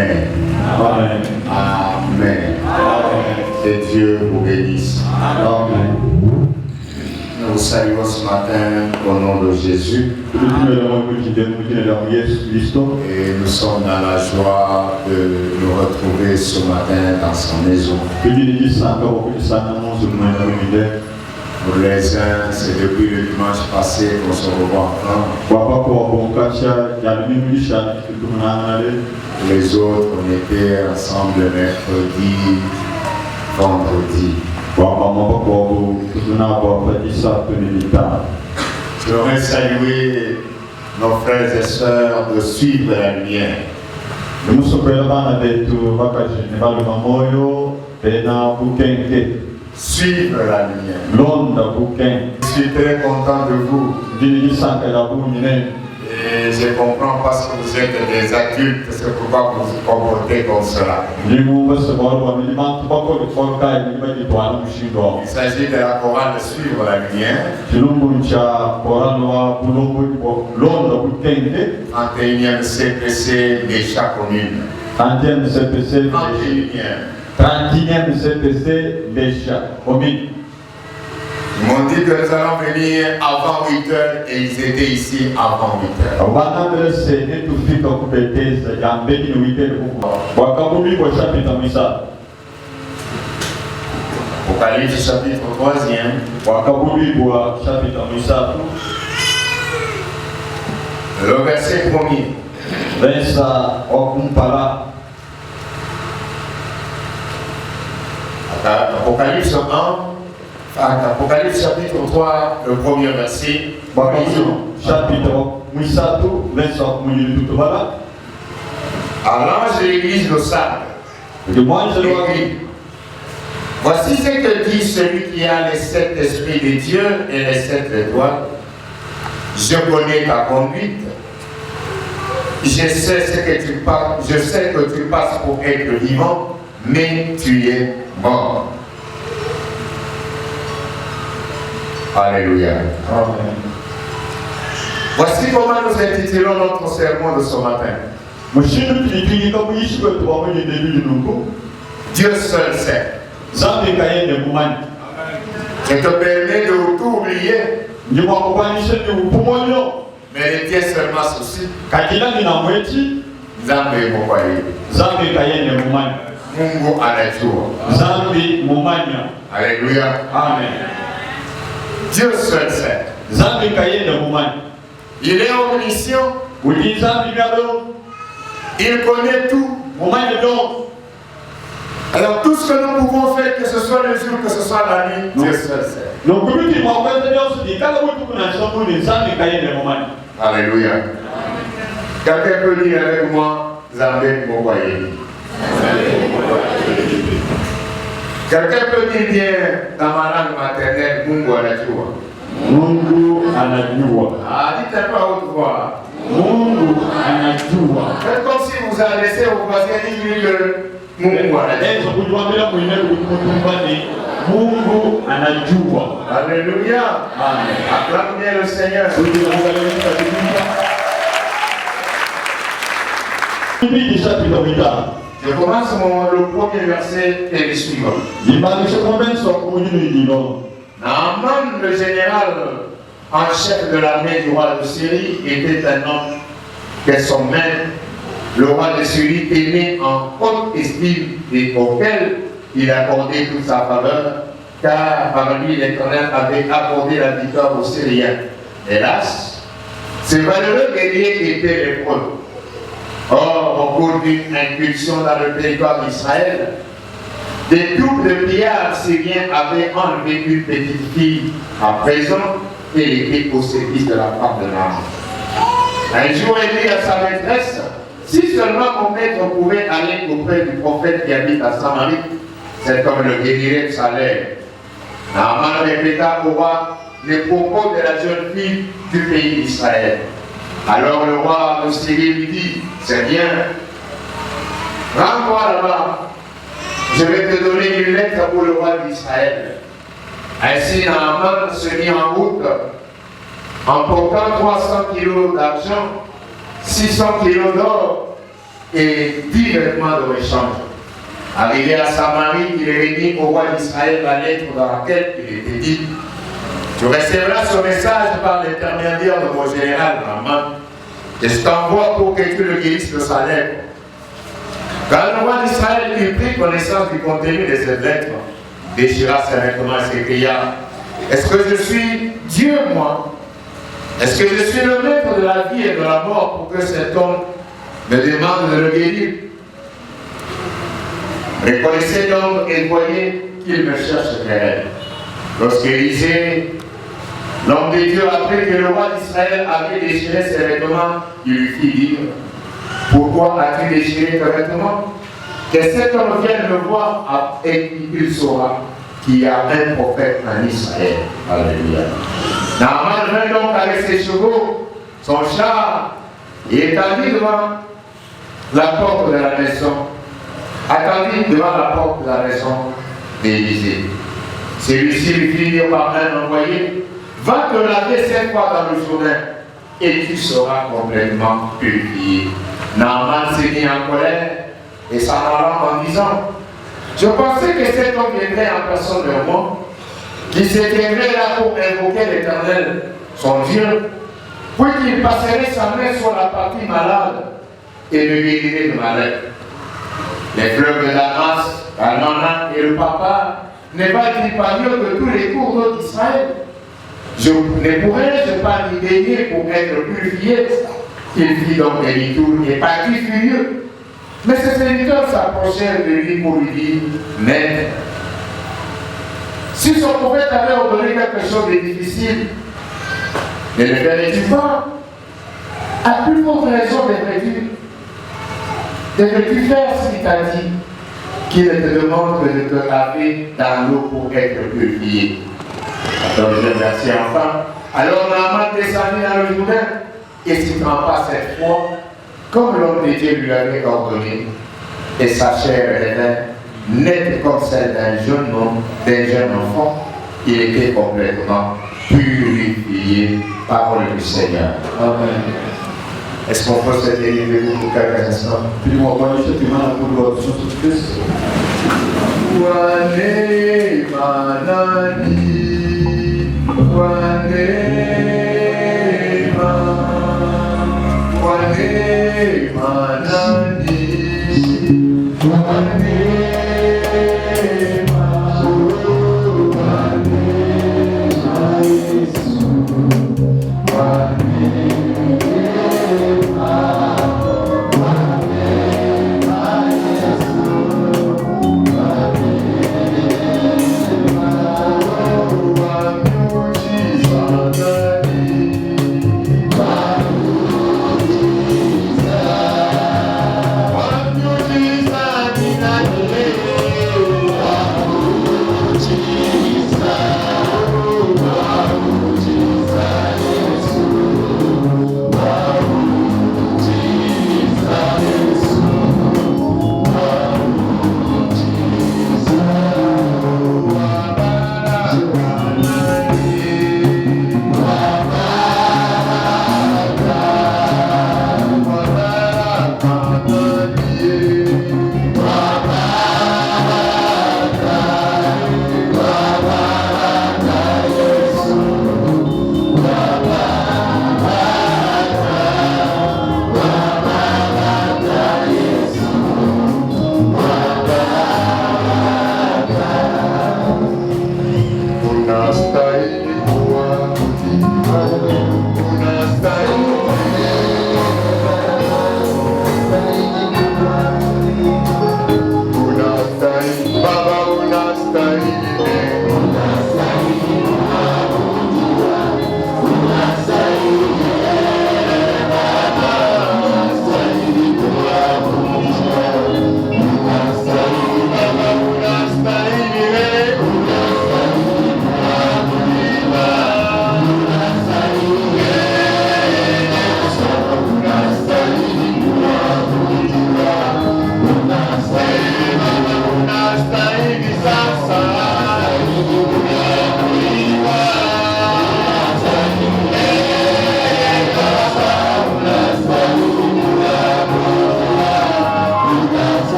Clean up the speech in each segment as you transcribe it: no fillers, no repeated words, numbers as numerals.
Amen. Amen. Amen. Que Dieu vous bénisse. Amen. Nous saluons ce matin au nom de Jésus. Et nous sommes dans la joie de nous retrouver ce matin dans sa maison. Pour les uns, c'est depuis le dimanche passé qu'on se revoit encore. Les autres, on était ensemble mercredi, vendredi. Je voudrais saluer nos frères et sœurs de suivre la lumière. Suivre la lumière. Je suis très content de vous. Et je comprends parce que vous êtes des adultes, c'est pourquoi vous vous comportez comme cela. Il s'agit de la chorale de suivre la lumière. 31e CPC Bécha commune. 31e CPC Bécha commune. Ils m'ont dit que nous allons venir avant 8h et ils étaient ici avant 8h. Apocalypse chapitre 3e. Le verset 1er. Apocalypse 1. Apocalypse chapitre 3, le premier verset. À l'ange de l'église de Sardes, voici ce que dit celui qui a les 7 esprits de Dieu et les 7 étoiles. Je connais ta conduite. Je sais que tu passes pour être vivant, mais tu es mort. Alléluia. Amen. Voici comment nous intitulons notre sermon de ce matin. Dieu seul sait. Je te permets de tout oublier. Mais retiens seulement ceci. Zambe mokwaye. Mungu anajua. Alléluia. Amen. Dieu seul sait. Il est omniscient. Il connaît tout. Alors tout ce que nous pouvons faire, que ce soit le jour, que ce soit la nuit, Dieu seul sait. Alléluia. Quelqu'un peut dire avec moi, Zambé Mokwaye. Quelqu'un peut dire bien dans ma langue maternelle, Mungu anajua. Mungu anajua. Ah, dites un peu à haute voix. Mungu anajua. Faites comme si vous avez laissé vos voisins dire que Mungu anajua. Mungu anajua. Alléluia. Amen. Acclame bien le Seigneur. Je commence le premier verset et le suivant. Naaman, le général en chef de l'armée du roi de Syrie, était un homme que son maître, le roi de Syrie, aimait en haute estime et auquel il accordait toute sa faveur, car par lui l'Éternel avait accordé la victoire aux Syriens. Hélas, ce valeureux guerrier était lépreux. Or, au cours d'une incursion dans le territoire d'Israël, des troupes de pillards syriens avaient enlevé une petite fille à présent et était au service de la femme de Naaman. Un jour, il dit à sa maîtresse, si seulement mon maître pouvait aller auprès du prophète qui habite à Samarie, c'est comme le guerrier salaire. Naaman répéta au roi les propos de la jeune fille du pays d'Israël. Alors le roi de Syrie lui dit, c'est bien, rends-toi là-bas, je vais te donner une lettre pour le roi d'Israël. Ainsi Naaman se mit en route, emportant 300 kilos d'argent, 600 kilos d'or et 10 vêtements de rechange. Arrivé à Samarie, il remis au roi d'Israël la lettre dans laquelle il était dit: tu recevras ce message par l'intermédiaire de mon général Naaman, et je t'envoie pour que tu le guérisses de sa lèpre. Quand le roi d'Israël eut pris connaissance du contenu de cette lettre, déchira ses vêtements et s'écria: est-ce que je suis Dieu, moi? Est-ce que je suis le maître de la vie et de la mort pour que cet homme me demande de le guérir? Reconnaissez donc et voyez qu'il me cherche querelle. Lorsqu'Élisée, l'homme de Dieu, apprit que le roi d'Israël avait déchiré ses vêtements, il lui fit dire: pourquoi as-tu déchiré tes vêtements? Que cet homme vienne me voir et il saura qu'il y a un prophète en Israël. Alléluia. Naaman vint donc avec ses chevaux, son char, et étendit devant la porte de la maison. Attendit devant la porte de la maison d'Élisée. Celui-ci lui fit dire par un envoyé: va te laver 7 fois dans le Jourdain et tu seras complètement purifié. Naaman s'est mis en colère et s'en alla en disant: je pensais que cet homme viendrait en personne vers moi, qui se tiendrait là pour invoquer l'Éternel, son Dieu, puis qu'il passerait sa main sur la partie malade et me guérirait de ma lèpre. Les fleuves de Damas, Almana et le Papa, n'est pas-il pas mieux que tous les cours d'eau d'Israël? Je ne pourrais-je pas m'y baigner pour être purifié? Il fit donc des détours et partit furieux. Mais ses serviteurs s'approchèrent de lui pour lui dire: maître, si son prophète avait ordonné quelque chose de difficile, ne le ferais-tu pas? À plus forte raison devrais-tu faire ce qu'il t'a dit, qu'il ne te demande que de te laver dans l'eau pour être purifié. Attends, je verset enfin. Alors Naaman descendit dans le Jourdain et s'y trempa cette fois, comme l'homme de Dieu lui avait ordonné, et sa chair devint nette comme celle d'un jeune homme, d'un jeune enfant. Il était complètement purifié. Parole du Seigneur. Amen. Est-ce qu'on peut se délivrer pour quelques instants? Puis-moi, cette image pour l'autre sur ce Christ. Wane manani, wane manani,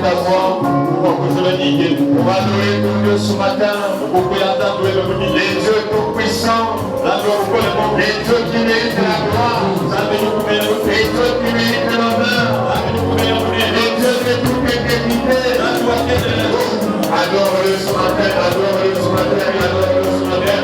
ta voix. On va adorer ton Dieu ce matin. Les dieux tout-puissants. Les dieux qui méritent la gloire. Les dieux qui méritent l'honneur. Les dieux de toute éternité. Adore-le ce matin, adore-le ce matin, adore-le ce matin.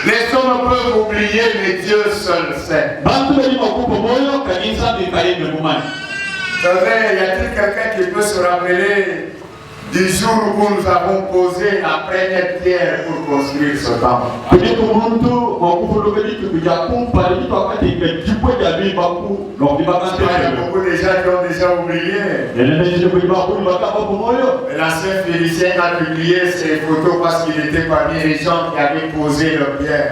Les hommes peuvent oublier, mais Dieu seul sait. Vous savez, y a-t-il quelqu'un qui peut se rappeler du jour où nous avons posé la première pierre pour construire ce temple? Il y a beaucoup de gens qui ont déjà oublié. L'ancien Félicien a publié ses photos parce qu'il était parmi les gens qui avaient posé leur pierre.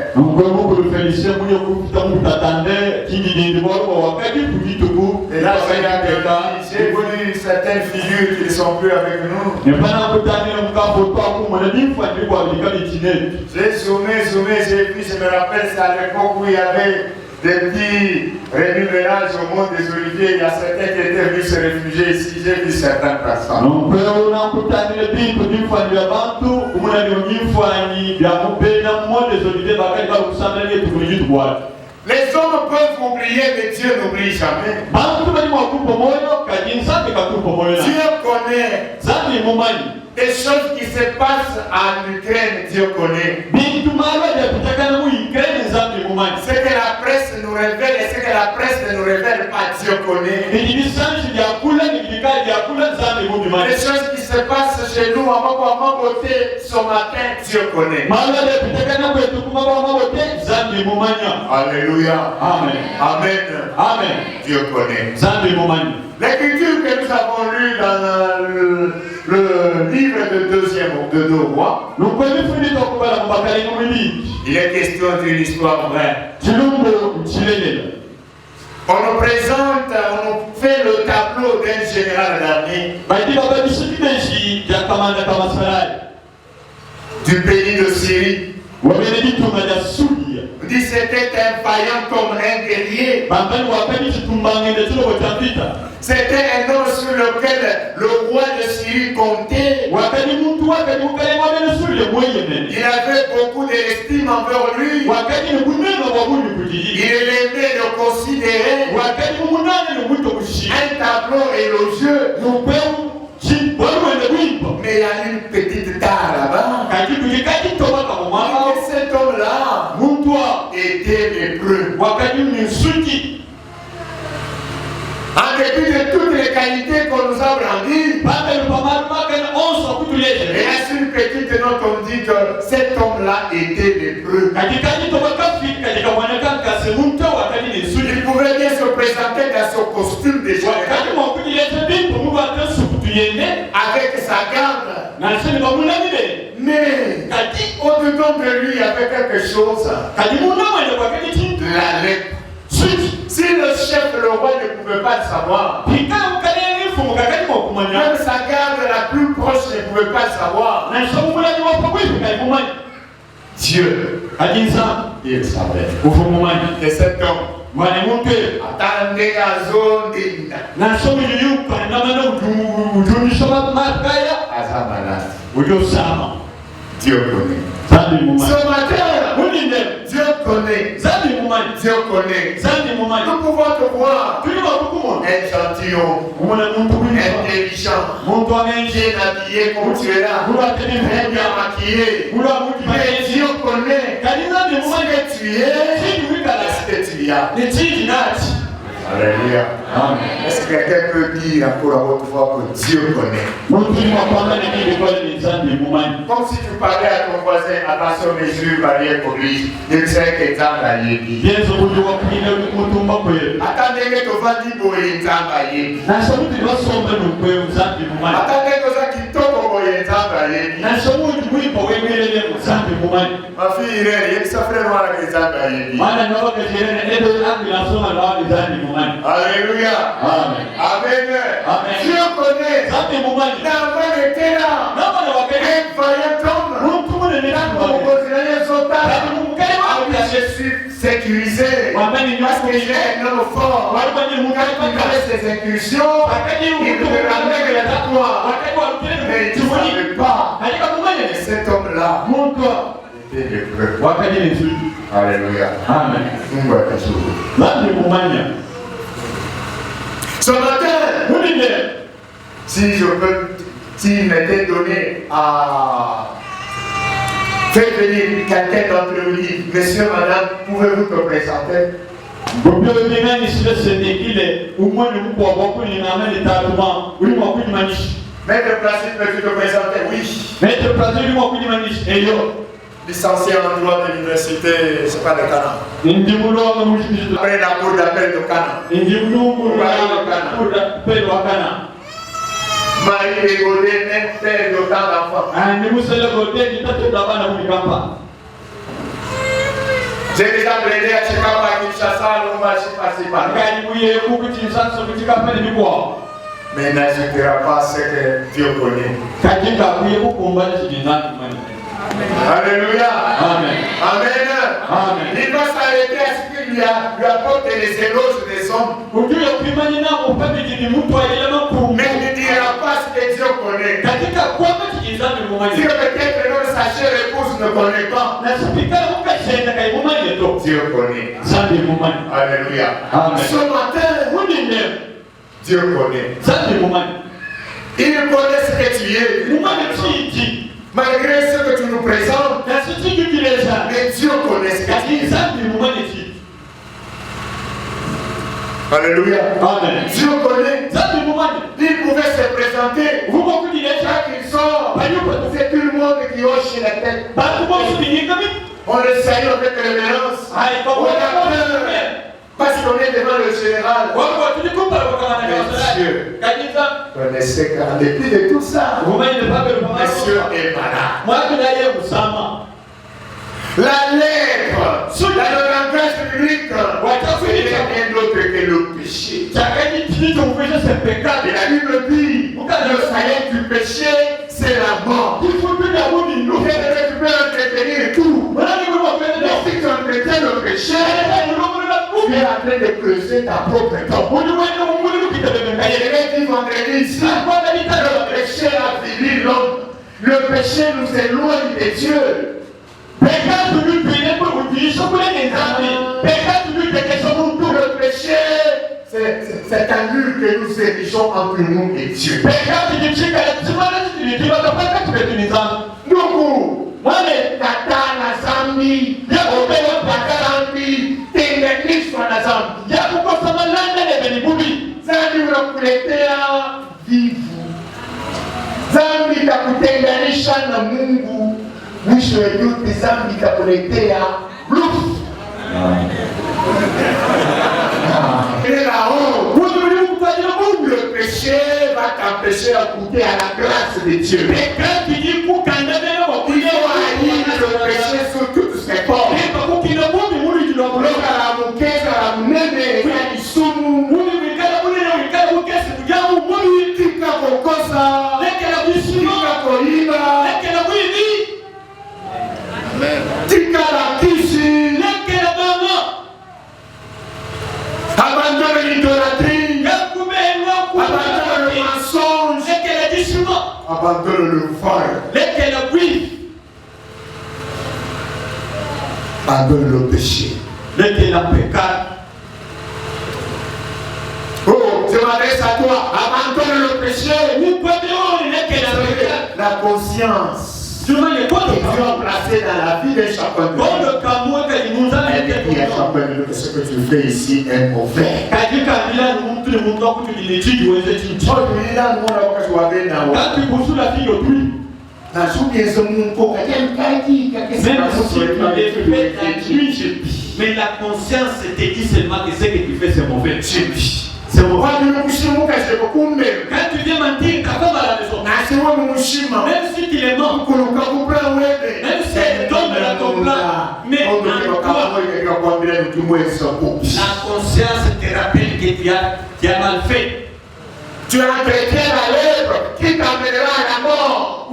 Et là, j'ai vu certaines figures qui ne sont plus avec nous. J'ai zoomé, j'ai vu, je me rappelle, c'est à l'époque où il y avait des petits rémunérages au monde des Oliviers. Il y a certains qui étaient venus se réfugier ici. J'ai vu certaines personnes. Les hommes peuvent oublier, mais Dieu n'oublie jamais. Dieu connaît des choses qui se passent en Ukraine, Dieu connaît. Ce que la presse nous révèle et ce que la presse ne nous révèle pas, Dieu connaît. Les choses qui se passent chez nous, à Maboté, ce matin, Dieu connaît. Alléluia. Amen. Amen. Amen. Dieu connaît. L'écriture que nous avons lue dans le livre de 2 rois, il est question d'une histoire vraie. On nous présente, on nous fait le tableau d'un général d'armée du pays de Syrie. On dit c'était un vaillant comme un guerrier. C'était un homme sur lequel le roi de Syrie comptait. Il avait beaucoup d'estime envers lui. Il aimait le considérer un tableau élogieux. Mais il y a une petite tare là-bas. Cet homme-là était lépreux. En dépit de toutes les qualités qu'on nous a brandies, il reste une petite note, on dit que cet homme-là était lépreux. Il pouvait bien se présenter dans son costume de général, avec sa garde. Mais au-dedans de lui, il y avait quelque chose. La lèpre. Si le chef, le roi ne pouvait pas le savoir, même sa garde la plus proche ne pouvait pas le savoir, Dieu, il savait que cet homme attendait à zone d'Inda. Dieu connaît. Ce matin, Dieu connaît. Dieu connaît. Nous pouvons te voir un gentilhomme, intelligent, bien habillé comme tu es là, très bien maquillé. Mais Dieu connaît ce que tu es, ce que tu as. Alléluia. Est-ce que quelqu'un peut dire encore à votre voix que Dieu connaît? Comme si tu parlais à ton voisin, attention, mesure, barrière, oblige. Il sait que Nzambe ayebi. Attendez que tu vas dire boye Nzambe ayebi. Attendez que ça qui tombe boye Nzambe ayebi. Ma fille Irène, il s'appelle moi que Nzambe ayebi. Alléluia. Amen. Amen. Dieu connaît. Naaman était là. Un vaillant homme. Je suis sécurisé. Parce que j'ai un homme fort. Quand il fait ses incursions, il me ramène à toi. Mais tu ne savais pas. Et cet homme-là était lépreux. Alléluia. Amen. Ce matin, si je peux, s'il m'était donné à faire venir quelqu'un d'entre vous, monsieur, madame, pouvez-vous me présenter? Maître Placide, peux-tu te présenter? Oui. Maître Placide, et yo. Licencié en droit de l'université, c'est pas de Cana. Après la cour d'appel de Cana. Marie Bégodet, même père d'autant d'enfants. J'ai déjà plaidé à Chekapa, Kinshasa, Lomba, je ne sais pas. Mais n'ajoutera pas ce que Dieu connaît. Alléluia. Amen. Amen. Amen. Il va s'arrêter à ce qu'il lui apporte les éloges des hommes. Mais il ne dira pas ce que Dieu connaît. Si peut-être notre sachet épouse ne connaît pas, Dieu connaît. Alléluia. Amen. Ce matin, Dieu connaît. Il connaît ce que tu es. Malgré ce que tu nous présentes, mais Dieu connaît ce que tu es. Alléluia. Amen. Dieu connaît. Il pouvait se présenter. Chaque il sort, c'est tout le monde qui hoche la tête. On le salue avec révérence. On a peur. Parce qu'on est devant le général. Monsieur, connaissez qu'en dépit de tout ça, monsieur est malade. La lèpre, dans le langage public, c'est rien d'autre que le péché. Et la Bible dit, le salaire du péché, c'est la mort. Tu peux entretenir tout. Mais si tu entretiens le péché, tu es en train de creuser ta propre tombe. Et je l'ai dit vendredi ici, le péché a fini l'homme. Le péché nous éloigne de Dieu. Le péché, c'est un mur que nous érigeons entre nous et Dieu. Nous, tata na zambi, obele paka zambi, tengenishwa na zambi. kutenganisha na Mungu, mwisho ya yote dhambi itakuletea bluff. Le péché va t'empêcher à goûter à la grâce de Dieu. Il faut haïr le péché sur toutes ses formes. Abandonne l'idolâtrie, abandonne le mensonge, abandonne le vol, abandonne le péché. Oh, je m'adresse à toi, abandonne le péché. La conscience que Dieu a placé dans la vie de chacun de nous. Et chacun de nous, ce que tu fais ici est mauvais. Mais la conscience te dit seulement que ce que tu fais c'est mauvais. C'est mauvais. Quand tu viens mentir, ta femme à la maison, même si tu les mens, même si elle donne la compla, mais encore, la conscience te rappelle que tu as mal fait. Tu entretiens la lèvre qui t'amènera à la mort.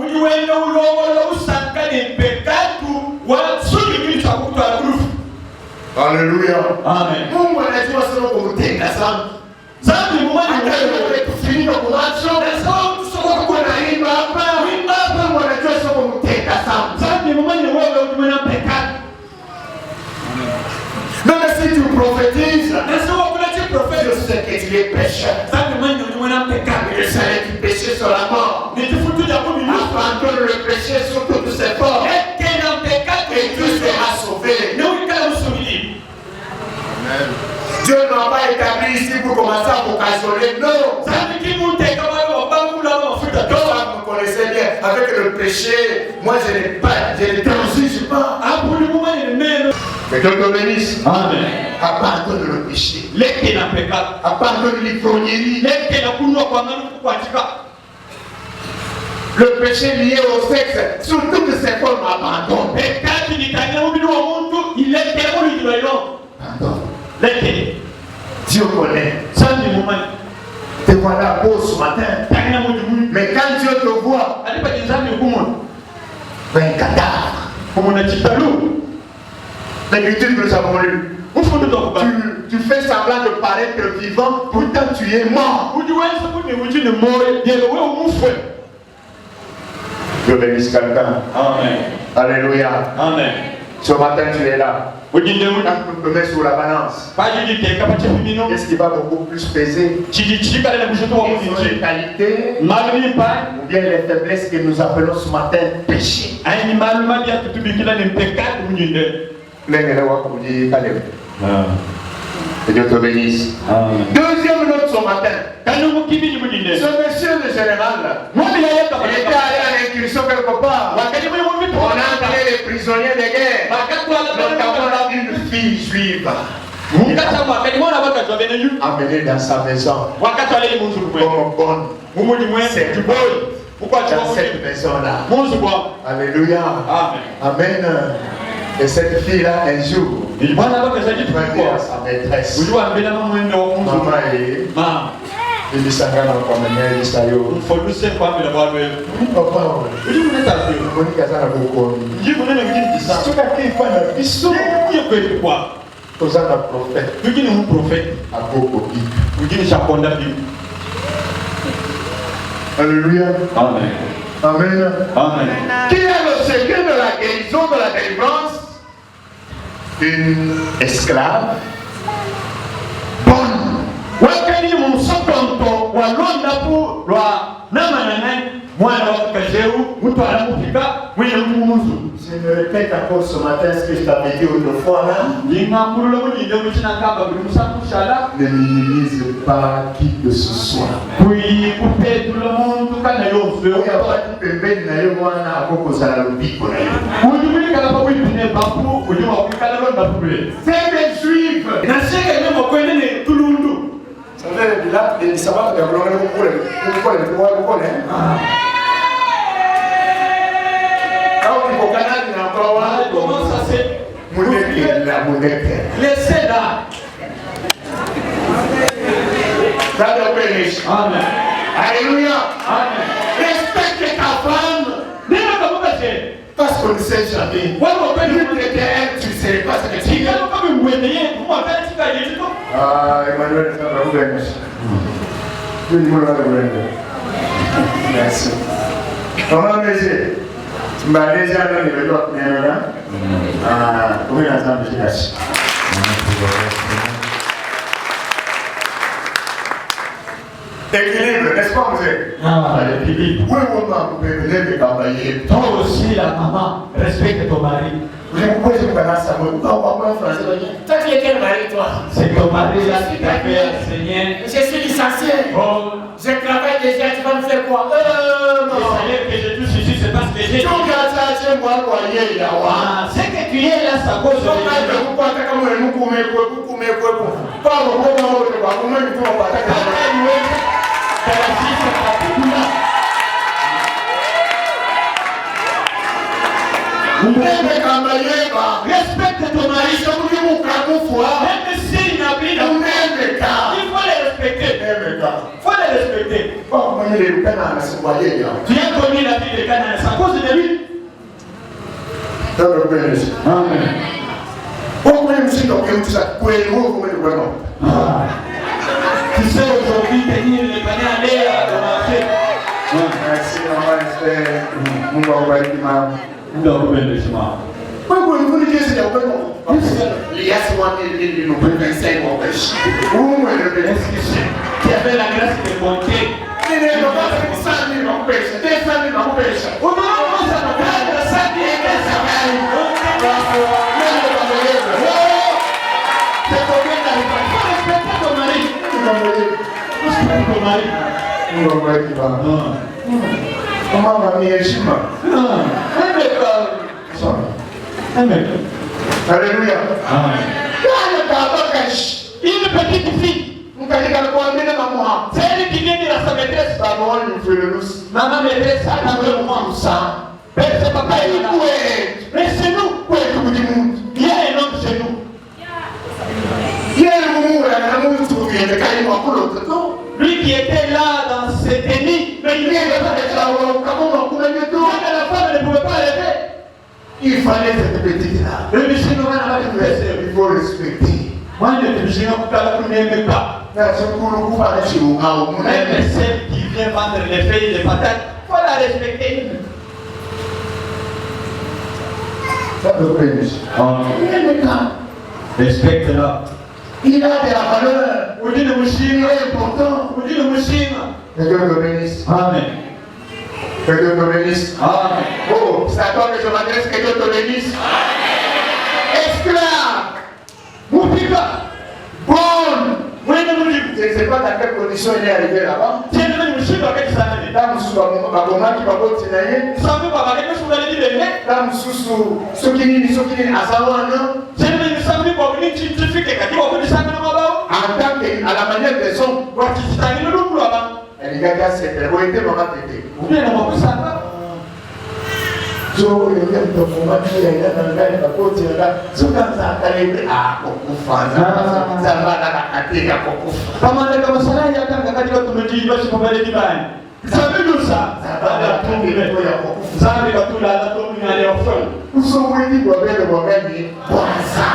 Alléluia. Amen. Mungu anajua sana kumtenda sana. Zambi mwana kufika kwa macho na sababu tusoko kuna imba hapa. Imba hapa Mungu anajua sana kumtenda sana. Zambi mwana wewe unamwona pekani. Même si tu prophétises, ce que tu es pécheur. Le salaire du péché sur la mort. Abandonne le péché sur toutes ses formes. Et tu seras sauvé. Dieu n'a pas établi ici pour commencer à occasionner. Non. Vous connaissez bien. Avec le péché, moi je ne transige pas. Que Dieu te bénisse. Amen. Abandonne le péché. Abandonne l'ivrognerie. Le péché lié au sexe, sous toutes ses formes, abandonne. Dieu connaît. Te voilà beau ce matin. Mais quand Dieu te voit, un cadavre. L'écriture que nous avons lu. Tu fais semblant de paraître vivant, pourtant tu es mort. Dieu bénisse quelqu'un. Amen. Alléluia. Amen. Ce matin tu es là. Quand tu te mets sur la balance, qu'est-ce qui va beaucoup plus peser? Les qualités ou bien les faiblesses que nous appelons ce matin péché. Que Dieu te bénisse. Deuxième note ce matin. Ce monsieur le général, il était allé à l'incursion quelque part. On a entré les prisonniers de guerre, notamment une fille juive. Il a amené dans sa maison comme bonne. C'est du bon dans cette maison-là. Alléluia. Amen. Et cette fille-là, un jour, il va dire à sa maîtresse, maman, il dit ça, il dit ça, Alléluia. Amen. Amen. Amen. Qui est le secret de la guérison, de la délivrance? Une esclave bonne. Je me répète encore ce matin ce que je t'avais dit autrefois là. Ne minimise pas qui que ce soit. Oui, c'est des juifs. Ça veut dire là, les sabbats de comment ça c'est? Laissez là. Amen. Alléluia. Amen. Respecte ta femme. Parce qu'on ne sait jamais. Tu ne sais pas ce que tu es. Ah, Emmanuel, ça va vous bénir. Merci. Comment monsieur? Déjà, on est là. Ah, oui, ensemble, je cache. Équilibre, n'est-ce pas, monsieur? Ah, l'équilibre. Oui, on va vous prévenir de travailler. Toi aussi, la maman, respecte ton mari. Pourquoi je me balance à moi? Pourquoi en français? Toi, tu es quel mari, toi? C'est ton mari là qui t'a fait enseigner. Je suis licencié. Bon. Je travaille déjà, tu vas me faire quoi? Le salaire que je touche ici, c'est parce que j'ai. Tu regardes ça, tu vois quoi, il y a Ah, c'est que tu es là, ça cause de. Respecte ton mari. Même s'il n'a plus de il faut les respecter. Il faut les respecter. Tu as connu la vie de Canaan, c'est à cause de lui. Amen. Tu sais aujourd'hui tenir les paniers à l'air dans le marché. Merci, maman, Qui avait la grâce de monter. Comment va Mieshima? Alléluia. Une petite fille. C'est elle qui vient dire à sa maîtresse. Maman maîtresse, attendez-moi ça. Père, c'est papa est là. Mais c'est nous. Il y a un homme chez nous. Lui qui était là dans cette ennemie, mais il la femme ne pouvait pas lever. Il fallait cette petite-là. Le monsieur ne va pas Il faut respecter. moi, le monsieur ne n'aime pas. Même celle qui vient vendre les feuilles, les patates, il faut la respecter. Ça peut Respecte-la. Il a de la valeur. On dit le monsieur Il est important. on dit le monsieur. Que Dieu te bénisse. Amen. Que Dieu te bénisse. Amen. Oh, c'est à toi que je m'adresse. Que Dieu te bénisse. Esclave. Moupika. Bonne. Je ne sais pas dans quelle condition il est arrivé là-bas. Dans à la manière des hommes.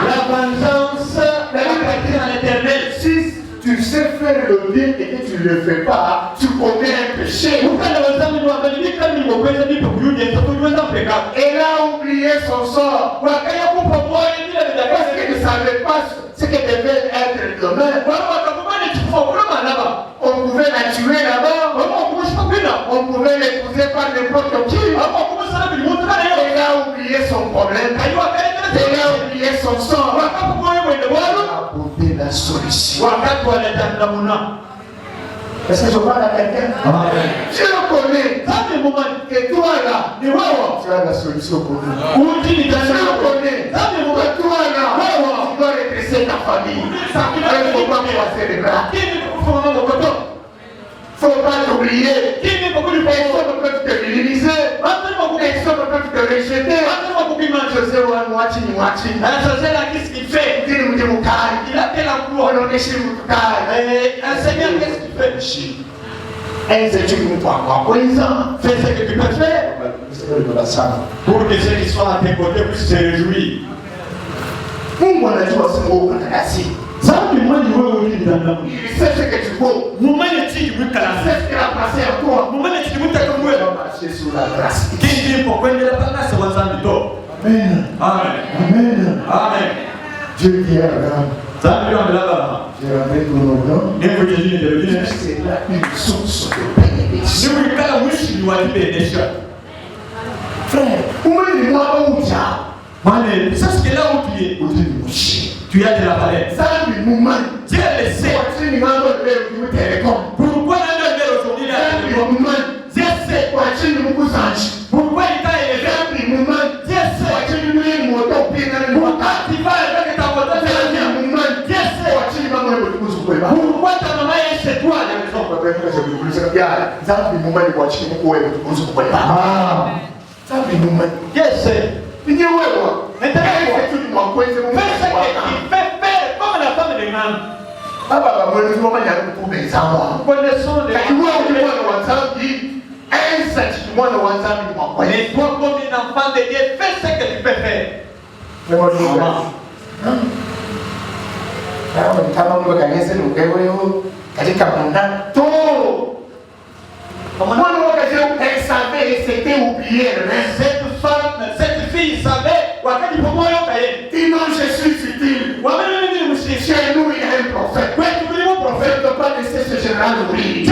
La vengeance appartient à l'Éternel. Si tu sais faire le bien et que tu ne le fais pas, tu commets un péché. Elle a oublié son sort. Parce qu'elle ne savait pas ce qu'elle devait être demain. On pouvait la tuer là-bas. On pouvait l'épouser par par n'importe qui. Il a oublié son problème. Il a oublié son sort. Il a apporté la solution. Est-ce que je parle à quelqu'un? Je le connais. Et toi là, tu as la solution pour nous. Je le connais. Et toi là, tu dois redresser ta famille. Il ne faut pas croiser les bras. Il ne faut pas t'oublier. Les hommes peuvent te minimiser. Les hommes peuvent te rejeter. José wa mwati. Qu'est-ce qu'il fait? Il a tel emploi. Un Seigneur, qu'est-ce qu'il fait? Fais ce que tu peux faire pour que ceux qui sont à tes côtés puissent se réjouir. Il sait ce que tu vaux. Il sait ce qu'il a placé en toi. Marcher sous la grâce. Amen. Amen. Amen. Dieu dit à Abraham, j'ai ramené ton nom. C'est là une source de bénédiction. Frère, moi où C'est là où tu es. Tu as de la valeur. Dieu le sait. Pourquoi aujourd'hui Dieu sait. Pourquoi il t'a élevé? Dieu sait. Pourquoi tu vas avec ta voiture? Dieu sait. Pourquoi ta maman est chez toi? Dieu sait. Maintenant, fais ce qu'il fait faire comme la femme de Nam. Connaissons les mais toi, comme un enfant de Dieu, fais ce que tu peux faire. Cette fille savait sinon je suis utile. Chez nous il y a un prophète. Je ne peux pas laisser ce général oublier.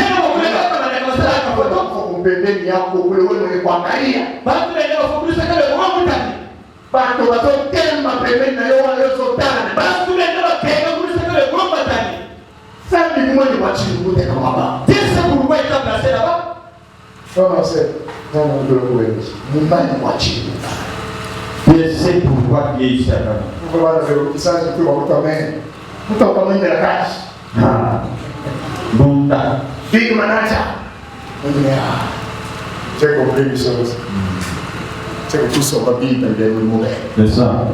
Pourquoi il t'a placé là-bas? Je sais pourquoi il est ici. Bon, Big manager. J'ai compris une chose. C'est que tout ce qu'on va vivre dans le monde. c'est ça.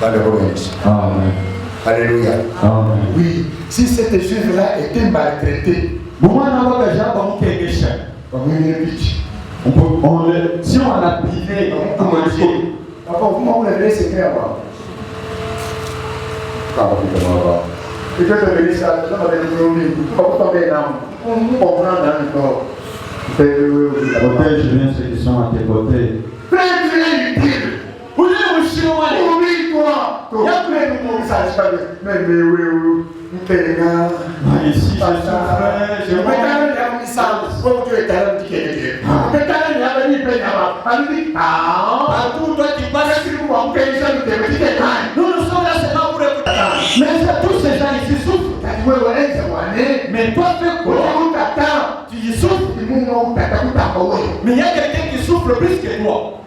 Amen. Alléluia. Amen. Oui, si cette juive-là était maltraitée, si on l'a privé, on peut manger. papa, vous m'avez laissé secret avant. Et quand tu as ça, tu vas tomber dans on comprend dans le corps. Protège bien ceux qui sont à tes côtés. Frère, tu es utile. Oublie-toi. Il y a plein de messages. Mais oui. Ici, je me partout, toi qui passes, nous sommes là seulement pour écouter. Mais tous ces gens ici souffrent. Mais toi, fais quoi? Tu y souffres. Mais il y a quelqu'un qui souffre plus que toi.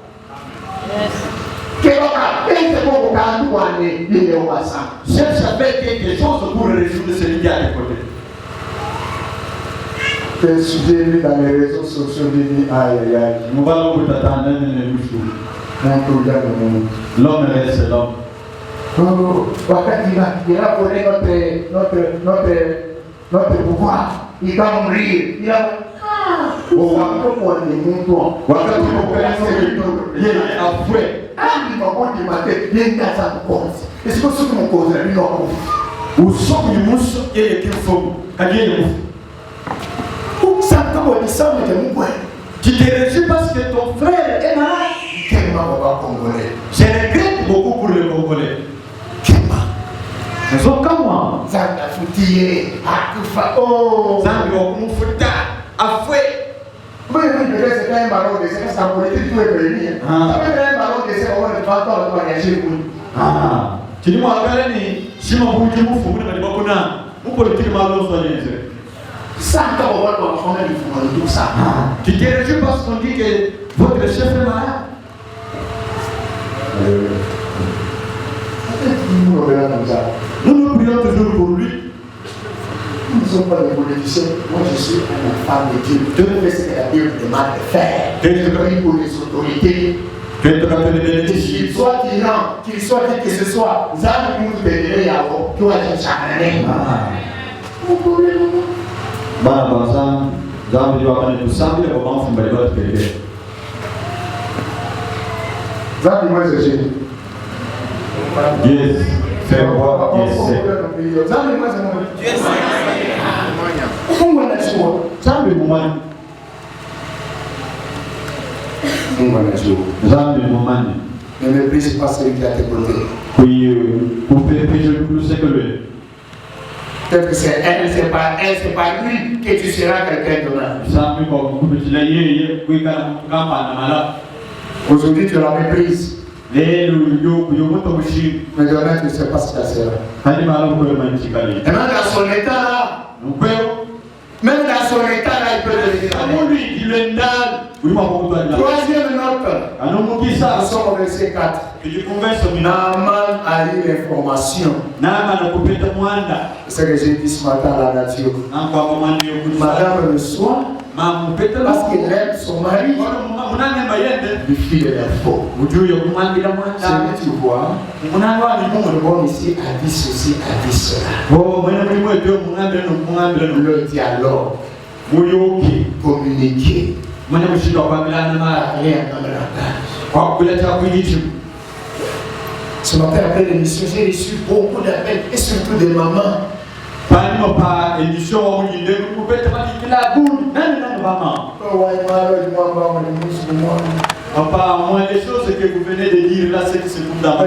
Cherche à faire quelque chose pour résoudre celui qui est à tes côtés. Fais suivre dans les réseaux sociaux de aïe. Nous allons vous attendre les bouchons. L'homme reste l'homme. Il a volé notre pouvoir. Il va mourir. Il a tu te réjouis parce que ton frère est malade. Je regrette beaucoup pour les Congolais. Ils sont comme moi. Zambi wa kumfuta afwe. me laisse un ballon d'essai, parce qu'en politique, tout est prévu. Ça peut être un ballon d'essai, on va le faire temps de réagir. Ah, tu dis moi, si mon bout de mou, vous ne m'avez pas vous politique malo soigner. Ça, on va comprendre tout ça. Tu dirais juste parce qu'on dit que votre chef est malade. Nous prions toujours pour lui. Nous ne sommes pas des politiciens. Moi, je suis une femme de Dieu. Je ne fais ce que la Bible demande de faire. Je prie pour les autorités. Qu'il soit tyran, qu'il soit qui que ce soit, Zan nous bénira Yahweh. Tu vas dire chaque Bana basa, Zan lui va nous sembler au moment où on va le faire. Zan moi c'est génie. Yes, c'est moi, yes. Zan moi c'est moi. Yes. Comment on a joué? Zan lui moment. Ne méprise pas celui qui a tes côtés. Oui, vous pouvez plus que lui. Peut-être que c'est elle, c'est pas lui que tu seras quelqu'un d'autre. Aujourd'hui tu la méprises. Mais demain tu ne sais pas ce qu'il y a sera. Et même dans son état là, même dans son état là, il peut devenir. Troisième note. Nous sommes au verset 4. Naaman a eu l'information. C'est ce que j'ai dit ce matin à la nature. Madame le soir, parce qu'il aime son mari, lui file l'info. C'est tu vois, le bon ici a dit ceci, a dit cela. Le dialogue, communiquer. Ce matin, après l'émission, j'ai reçu beaucoup d'appels et surtout des mamans. Papa, moi, les choses que vous venez de dire là, c'est que c'est pour d'abord.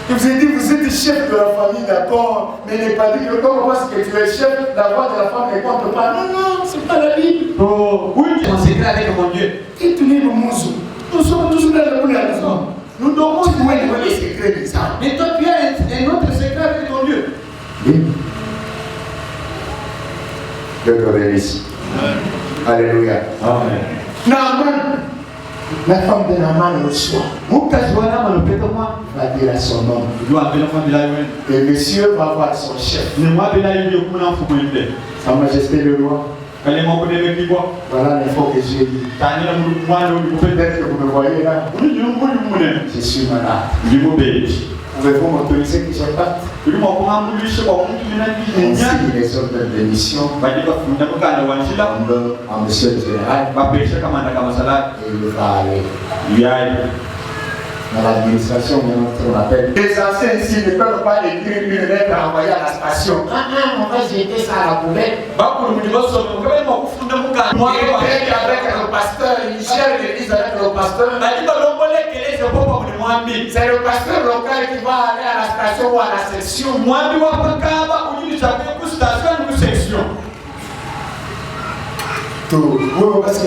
Je vous ai dit, vous êtes chef de la famille, d'accord, mais il n'est pas dit que comme parce que tu es chef, la voix de la femme ne compte pas. Non, non, c'est pas la Bible. Oh, oui, on s'écrit avec mon Dieu. Et tu n'es le monsou. Nous sommes toujours là pour la maison. Nous devons jouer les secrets des âmes. Mais toi, tu as un autre secret avec ton Dieu. Oui. Dieu te bénisse. Alléluia. Amen. Naaman, la femme de Naaman le soir, va dire à son homme. Et monsieur va voir son chef. Sa Majesté le roi. Voilà l'info que j'ai dit. Peut-être que vous me voyez là. Je suis malade. Pouvez-vous m'autoriser que je parte? Ainsi, les ordres de mission en monsieur le général. Et il va aller. Dans l'administration, on appelle. Les anciens ici ne peuvent pas écrire une lettre envoyée à la station. On va jeter ça à la poubelle. Moi, je suis avec le pasteur, il gère l'église avec le pasteur. C'est le pasteur local qui va aller à la station ou à la section. Parce que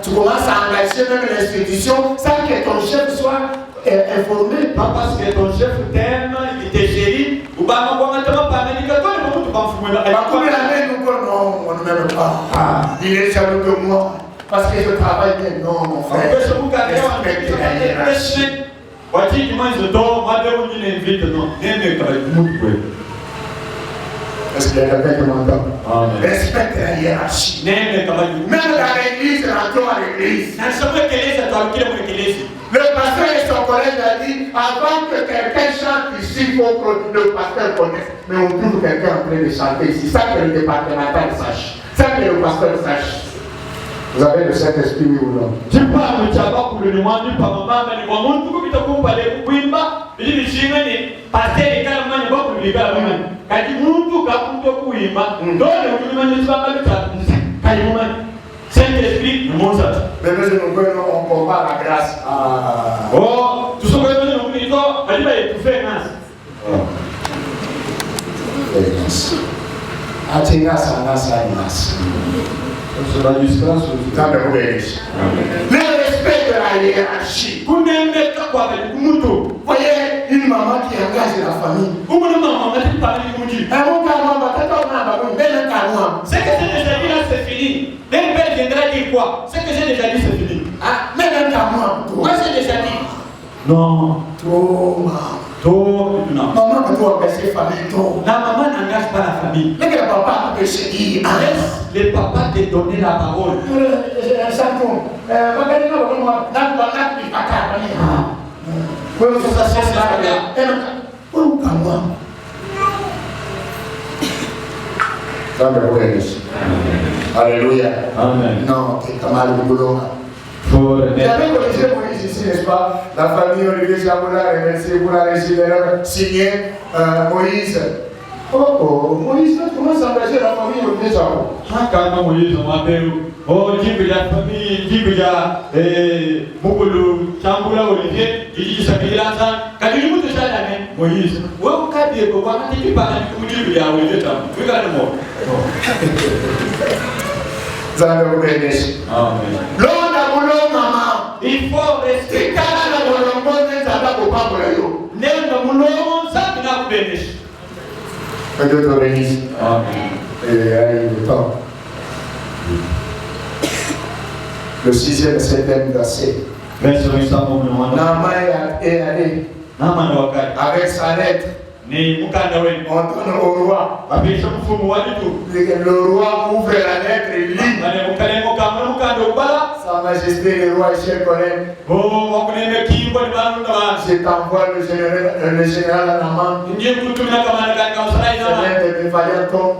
tu commences à engager même l'institution sans que ton chef soit informé. Pas parce que ton chef t'aime, il te chérit, ou pas non, on ne m'aime pas. Il est jaloux de moi. Parce que je travaille bien. Non, mon frère. Respecte la hiérarchie. Est-ce qu'il y a quelqu'un qui m'entend? Respecte la hiérarchie. Même dans l'église, rentrons à l'église. Le pasteur et son collègue a dit, avant que quelqu'un chante ici, il faut que le pasteur connaisse. Mais on trouve quelqu'un en train de chanter ici. Ça que le départemental sache. Ça que le pasteur sache. Vous avez le Saint-Esprit, oui ou non? Je parle de Tchaba pour le demander par maman, mais le monde pour que tu puisses parler pour Wimba, il dit que parce que les gars, il va pour les gars, quand il monte tout, quand il monte pour Wimba, on donne le monde, il va pas le faire. Saint-Esprit nous montre. Mais on compare la grâce. Oh, tout ce que nous disons, elle va étouffer grâce. Le respect de la hiérarchie. Vous voyez, une maman qui engage la famille. Ce que j'ai déjà dit là, c'est fini. Même père viendra dire quoi? Ce que j'ai déjà dit, c'est fini. Ah, mais même qu'à moi. Moi, j'ai déjà dit. Non. Trop. Non. Maman peut tout empêcher la famille. Trop. La maman n'engage pas la famille. Mais que le papa empêche dire. Laisse le papa te donner la parole. Alléluia. Amen. Non, c'est comme le boulot. J'avais corrigé Moïse ici, n'est-ce pas? La famille Olivier Jaboula, remercié pour la régie signé Moïse. Oh, Moïse, comment s'engager la famille Olivier Jaboula? Quand Moïse, on m'appelle. Oh, dis que la famille, dis que la Mokolo, Chamboula, Olivier, il dit ça, il a ça. Quand il nous touche à la main, Moïse, où est-ce que tu es? Pourquoi tu dis pas que tu dis que la Olivier Chamboula? Regarde-moi. Amen. Il faut rester calme. Que Dieu te bénisse. Amen. Et le temps. Le 6e et 7e verset. Naaman est allé avec sa lettre. On donne au roi. Le roi ouvre la lettre et lit. Sa Majesté le roi et chers collègues. Je t'envoie le général Naaman. C'est l'un des vaillants hommes.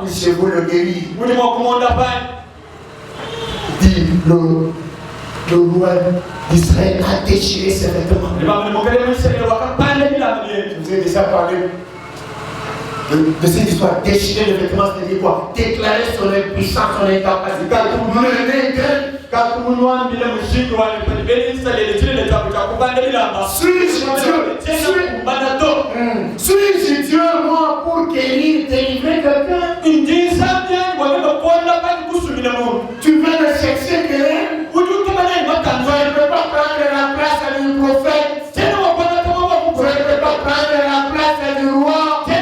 Puissiez-vous le guérir. Dit le roi d'Israël a déchiré ses vêtements. Je vous ai déjà parlé de cette histoire. Déchirer les vêtements, c'est-à-dire quoi? Déclarer son impuissance, son incapacité. Suis-je Dieu, moi, pour guérir, délivrer quelqu'un? Tu veux me chercher quelqu'un? Je ne peux pas prendre la place du prophète. Je ne peux pas prendre la place du roi. Je ne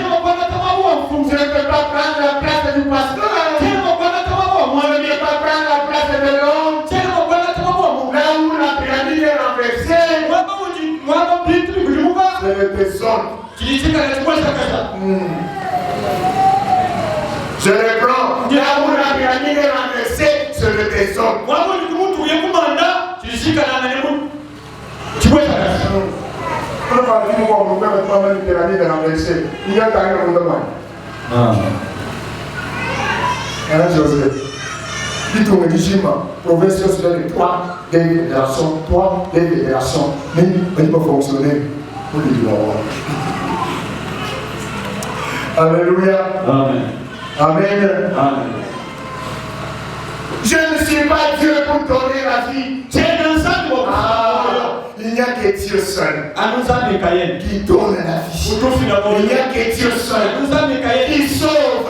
peux pas prendre la place du pasteur. Je ne peux pas prendre la place de l'homme. Là où la pyramide est renversée, c'est le désordre. Je reprends. Là où la pyramide est renversée, c'est le désordre. Il y a quand même Joseph. Dis-toi, dis-moi, province sur les 3 des fédérations, 3 des fédérations, mais il peut fonctionner pour les droits. Alléluia. Amen. Amen. Amen. Je ne suis pas Dieu pour donner la vie. Il n'y a que Dieu seul qui donne la vie. Il n'y a que Dieu seul qui sauve.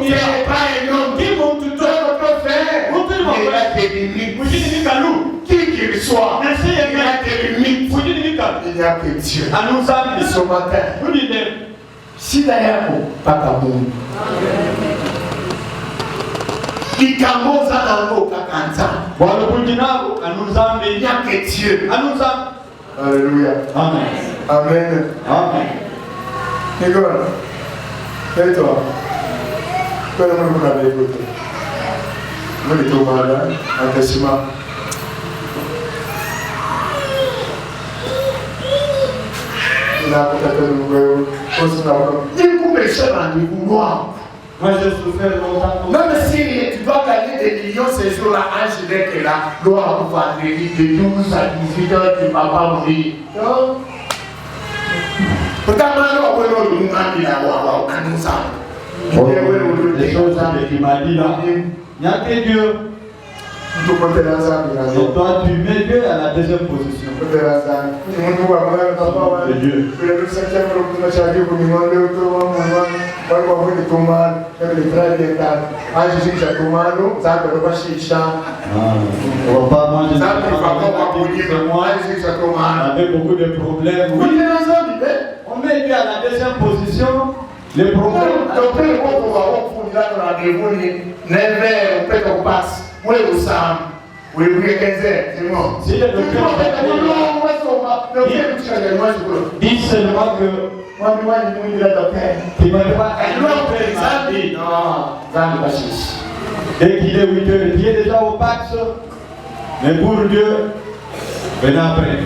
Il n'y a pas un homme qui monte tout notre frère. Il a des limites. Qui qu'il soit, il a des limites. Il n'y a que Dieu. Et ce matin, si d'ailleurs, pas comme nous. Ikamoza nango kakanza. Il n'y a que Dieu. Alléluia. Amen. Amen. Amen. Nicole, et toi? Comment vous l'avez écouté? Vous êtes au malade, en testament. Il a peut-être un nouveau. Il coupe les chefs en niveau noir. Moi, j'ai souffert longtemps. Même si tu dois gagner des millions ces jours-là, Angélique est là, doit avoir vendredi de 12 à 18 heures, tu ne vas pas mourir. Pourtant, maintenant, on peut nous demander d'avoir un nous. Les choses qu'il m'a dit là, il n'y a que Dieu. Et toi, tu mets Dieu à la deuxième position. C'est Dieu. On va pas manger avec beaucoup de problèmes. On met Dieu à la deuxième position. Les problèmes. Si le docteur dit seulement que tu ne vas pas dès qu'il est 8 heures, il est déjà au Pax. Mais pour Dieu, venez après.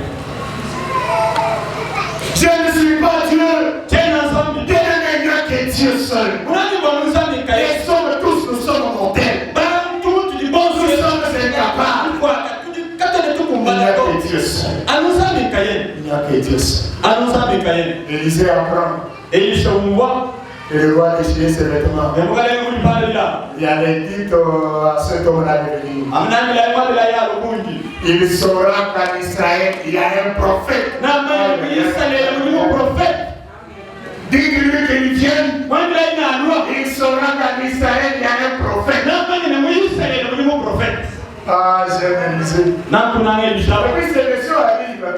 Je ne suis pas Dieu. Tu es un ensemble. Dieu n'est rien que Dieu seul. Les hommes tous, nous sommes mortels. Nous sommes incapables. Il n'y a que Dieu seul. Il n'y a que Dieu seul. Élisée apprend. Et le roi déchire ses vêtements. Il avait dit à cet homme-là de venir. Il saura qu'en Israël, il y a un prophète. Dis-lui qu'il vienne. Il saura qu'en Israël, il y a un prophète. Ah, j'aime Élisée. Et puis ces messieurs arrivent.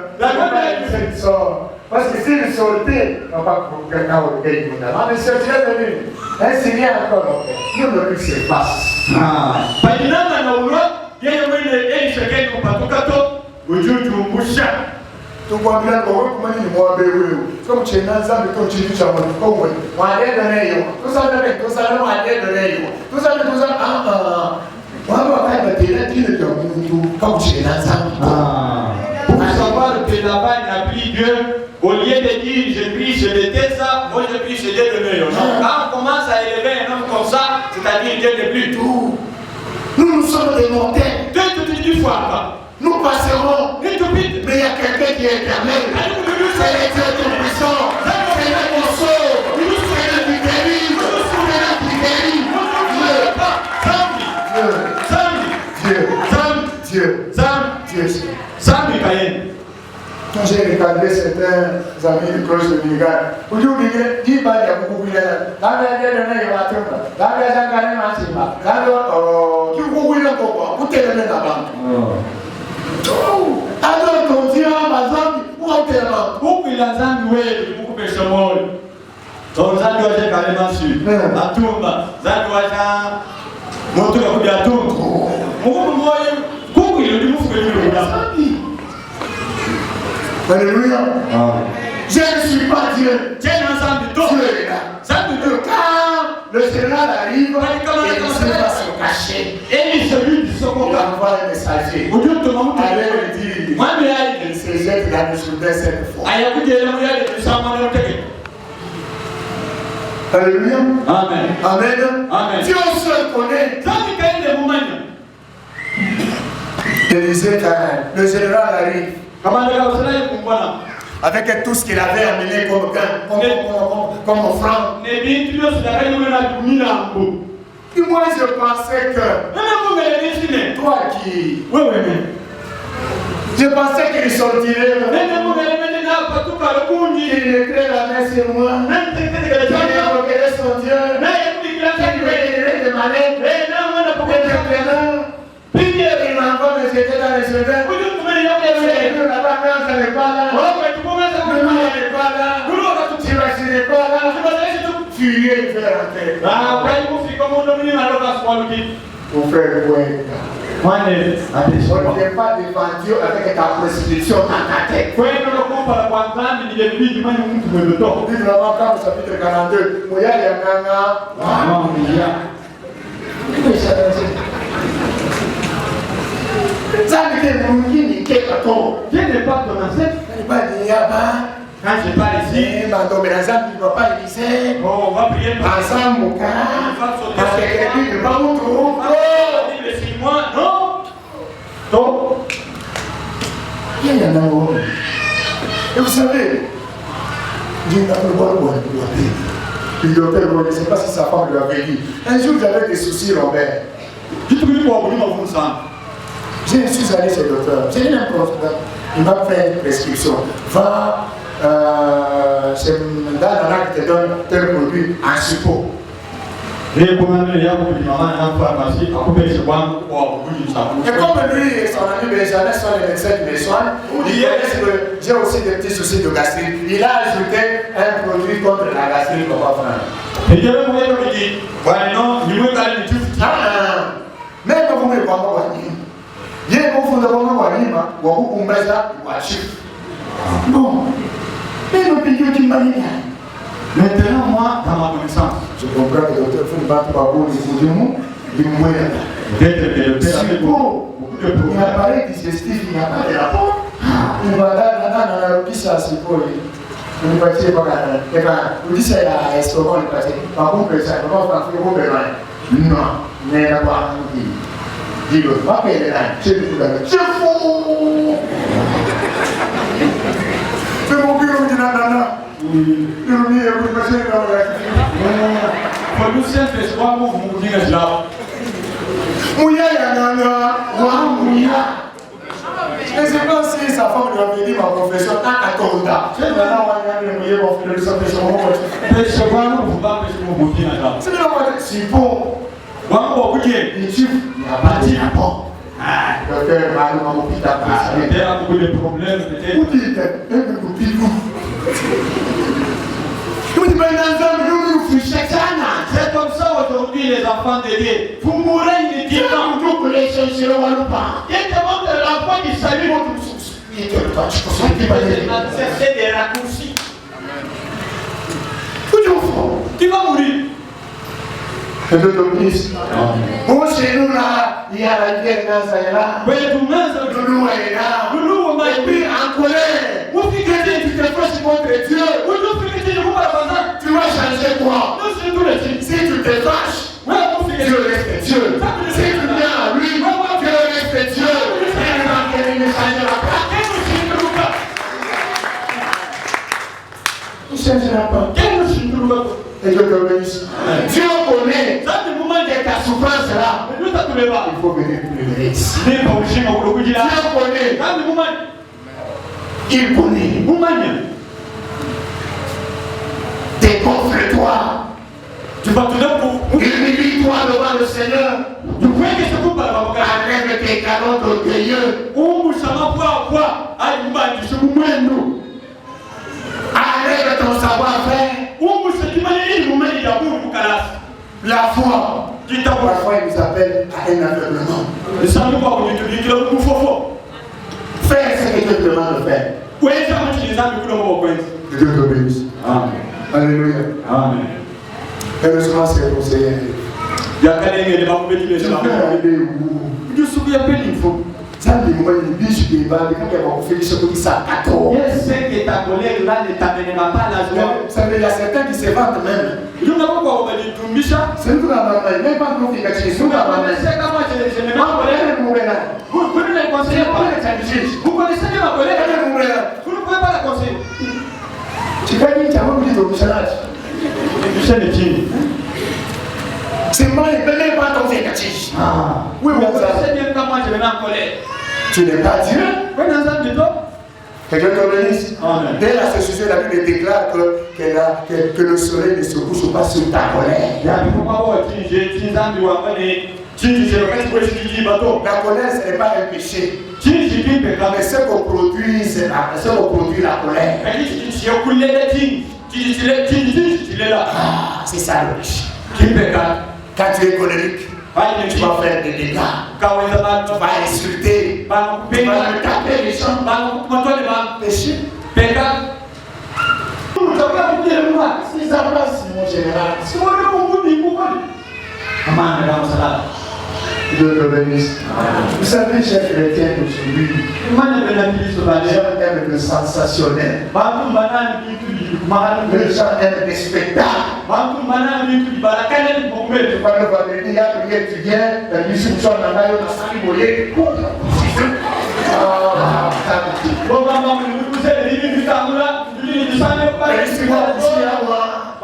Ils sortent. Parce que s'ils sortaient, on va pas pour quelqu'un au pays. Mais si tu es venu, un signe encore, nous ne lui se passe. Tu vois bien comment il m'a comme tu es dans un peu tu dis, on va aller donner. Tout ça, on va aller donner. Tout ça, on va faire des lettres comme tu es dans un Pour savoir que là-bas il n'a pris Dieu, au lieu de dire je prie, je déteste ça, moi je prie, je Dieu de meilleur. Quand on commence à élever un homme comme ça, c'est-à-dire Dieu n'est plus tout. Nous sommes des mortels. Nous passerons. Mais il y a quelqu'un qui est éternel. C'est le Dieu tout-puissant. C'est le qui sauve. C'est le qui délivre. C'est le Dieu. Quand j'ai regardé certains amis de cloche de Nigar, aujourd'hui, il y a beaucoup de gens. Alors, ton Dieu, Amazon, où est-ce Alléluia. Je ne suis pas Dieu. Dieu est là. Quand le Seigneur arrive, il va se cacher. Il envoie un messager. Allez le dire. Il se jette dans le soudain cette fois. Alléluia. Amen. Dieu seul connaît. Élisée, le général arrive. Avec tout ce qu'il avait amené comme gain, comme offrande. Et moi je pensais que toi qui... Je pensais qu'il sortirait. Il mettrait la main sur moi. Il invoquerait son Dieu. Il lui demander. Il m'envoie me jeter dans les jardins. Là-bas, quand ça n'est pas là. Le mal n'est pas là. Tu vas pas là. Tu es faire rentrer. Pour faire quoi? On ne vient pas devant Dieu avec ta prescription dans ta tête. Vive la Macabre, chapitre 42. Moya Yanganga. Ça veut dire que Dieu n'est pas ton ancêtre. Quand je parle ici, il ne va pas Élisée. On va prier ensemble, mon cas. Parce que quelqu'un ne va pas nous trouver. Non. Il y en a un. Et vous savez, Dieu n'a pas le droit de Le docteur, je ne sais pas si sa femme lui avait dit. Un jour, j'avais des soucis, Robert. Je suis allé Je suis allé chez le docteur. J'ai dit un prof. Il m'a fait une prescription. Va chez Nana qui te donne tel produit en suppôt. Et comme lui, son ami Benjamin sont les médecins qui me soignent, j'ai aussi des petits soucis de gastrite. Il a ajouté un produit contre la gastrite qu'on va prendre. Mais quand vous me voyez, il y a un peu de bon, mais le pays qui m'a dit. Maintenant, moi, dans ma connaissance, Je comprends que le docteur fait pas pour vous, il y a appareil digestif, il n'y a pas de rapport. Il va là, il dit ça, c'est pour lui. Il va dire, il dit ça, il y a un restaurant, il va dire, par contre, ça, il va faire un peu non, mais il n'y a pas un dit. Dis-le, pas payer là, c'est fou. C'est mon bureau de nana. Je ne sais pas si sa femme lui avait dit ma profession à 14 ans. C'est bon. Il n'y a pas de rapport. Docteur, il a beaucoup de problèmes. c'est comme ça aujourd'hui les enfants de Dieu. Vous mourrez immédiatement. L'enfant qui salue votre c'est des raccourcis. Tu vas mourir. Bon, chez nous là, il y a la guerre dans ça là. Oui, tout le monde. Loulou est là. Loulou, on m'a Et puis en colère. Où tu te fâches contre Dieu? Où tu vas changer quoi? Non, c'est tout le temps. Si tu te fâches, Dieu reste Dieu. Si tu viens à lui, Dieu reste Dieu. Il ne changera pas. Il ne changera pas. Et Dieu te bénisse. Dieu connaît de ta souffrance là. Il faut venir pleurer. Dieu connaît. Il connaît. Décoffre-toi. Humilie-toi devant le Seigneur. Enlève tes carottes orgueilleux. Enlève ton savoir-faire. La foi. Parfois il nous appelle à un aveuglement. Faire ce que Dieu te demande de faire. Que Dieu te bénisse. Amen. Alléluia. Amen. Heureusement, c'est le conseiller. Il y a quelqu'un qui est là. Ça, les moments, les biches qui va, les gens qui vont faire des choses qui sont à tort. Je sais que ta collègue là ne t'amènera pas la joie. Ça veut dire, il y a certains qui se vantent même. Je ne sais pas pourquoi on dit tout Micha. C'est nous qui avons même pas compris que c'est nous qui avons Je sais comment je ne sais pas. Vous ne les conseillez pas. Vous connaissez bien ma collègue. Vous ne pouvez pas la conseiller. Tu vas dire, tu as oublié ton missionnaire. Michel est qui? C'est moi, il ne peut même pas ton fétiche. Oui, mais vous savez bien comment je vais en colère. Tu n'es pas Dieu. Oui, dans un détour. Que Dieu te bénisse. Amen. Dès la sujet, la Bible déclare que le soleil ne se couche pas sur ta colère. La colère, ce n'est pas un péché. Mais ce qu'on produit, c'est la colère. C'est ça le péché. Quand tu es colérique, tu vas faire des dégâts. Tu vas insulter. Tu vas taper les gens. Péché. C'est ça, mon général. Dieu te bénisse. Vous savez, chers chrétiens d'aujourd'hui, les gens aiment le sensationnel. Les gens aiment les spectacles. Tu vas le voir, tu viens, la discussion dans la main,